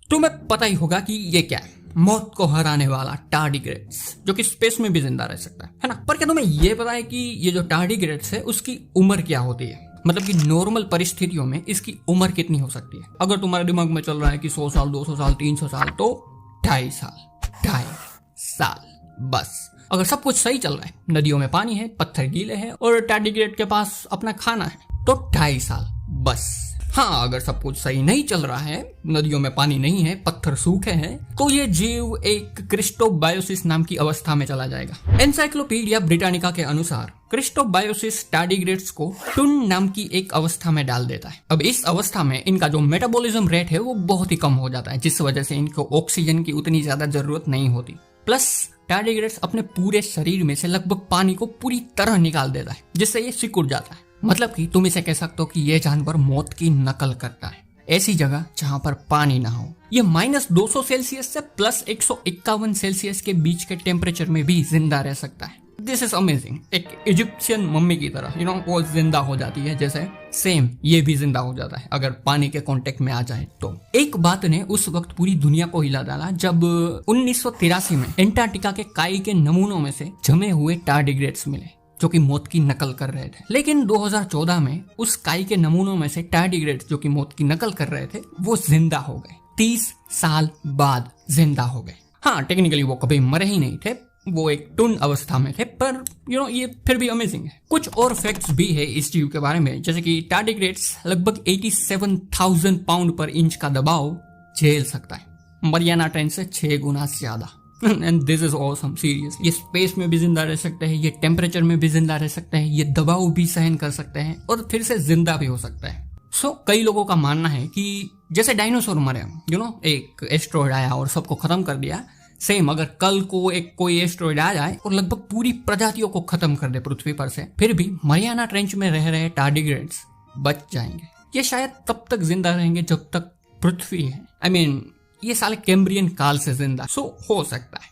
तुम्हें पता ही होगा कि ये क्या है, मौत को हराने वाला टार्डिग्रेड्स, जो कि स्पेस में भी जिंदा रह सकता है ना। पर क्या तुम्हें ये पता है कि ये जो टार्डिग्रेड्स है उसकी उम्र क्या होती है? मतलब कि नॉर्मल परिस्थितियों में इसकी उम्र कितनी हो सकती है? अगर तुम्हारे दिमाग में चल रहा है कि 100 साल, 200 साल, 300 साल, तो 2.5 साल, 2.5 साल बस। अगर सब कुछ सही चल रहा है, नदियों में पानी है, पत्थर गीले हैं और टार्डिग्रेड के पास अपना खाना है, तो 2.5 साल बस। हाँ, अगर सब कुछ सही नहीं चल रहा है, नदियों में पानी नहीं है, पत्थर सूखे हैं, तो ये जीव एक क्रिस्टोबायोसिस नाम की अवस्था में चला जाएगा। एनसाइक्लोपीडिया ब्रिटानिका के अनुसार क्रिस्टोबायोसिस टार्डिग्रेड्स को टुन नाम की एक अवस्था में डाल देता है। अब इस अवस्था में इनका जो मेटाबॉलिज्म रेट है वो बहुत ही कम हो जाता है, जिस वजह से इनको ऑक्सीजन की उतनी ज्यादा जरूरत नहीं होती। प्लस टार्डिग्रेड्स अपने पूरे शरीर में से लगभग पानी को पूरी तरह निकाल देता है, जिससे ये सिकुड़ जाता है। मतलब कि तुम इसे कह सकते हो कि ये जानवर मौत की नकल करता है ऐसी जगह जहां पर पानी ना हो। ये -200 सेल्सियस से +151 सेल्सियस के बीच के टेम्परेचर में भी जिंदा रह सकता है। This is amazing. एक इजिप्शियन मम्मी की तरह वो जिंदा हो जाती है, जैसे सेम ये भी जिंदा हो जाता है अगर पानी के कांटेक्ट में आ जाए तो। एक बात ने उस वक्त पूरी दुनिया को हिला डाला जब 1983 में एंटार्क्टिका के काई के नमूनों में से जमे हुए टार्डिग्रेड्स मिले जो कि मौत की नकल कर रहे थे। लेकिन 2014 में उस काई के नमूनों में से टार्डिग्रेड्स जो कि मौत की नकल कर रहे थे वो जिंदा हो गए। 30 साल बाद जिंदा हो गए। हाँ, टेक्निकली वो कभी मरे ही नहीं थे, वो एक टुन अवस्था में थे, पर ये फिर भी अमेजिंग है। कुछ और फैक्ट्स भी है इस जीव के बारे में, जैसे कि टार्डिग्रेड्स लगभग 87,000 पाउंड पर इंच का दबाव झेल सकता है, मरियाना ट्रेंच से 6 गुना ज्यादा। And this is awesome, serious. ये स्पेस में भी जिंदा रह सकते हैं, ये टेम्परेचर में भी जिंदा रह सकते हैं, ये दबाव भी सहन कर सकते हैं और फिर से जिंदा भी हो सकता है। कई लोगों का मानना है कि जैसे डायनासोर मरे, एक एस्ट्रॉइड आया और सबको खत्म कर दिया, सेम अगर कल को एक कोई एस्ट्रॉइड आ जाए और लगभग पूरी प्रजातियों को खत्म कर दे पृथ्वी पर से, फिर भी मरियाना ट्रेंच में रह रहे टार्डिग्रेड्स बच जाएंगे। ये शायद तब तक जिंदा रहेंगे जब तक पृथ्वी है। ये साले कैम्ब्रियन काल से जिंदा हो सकता है।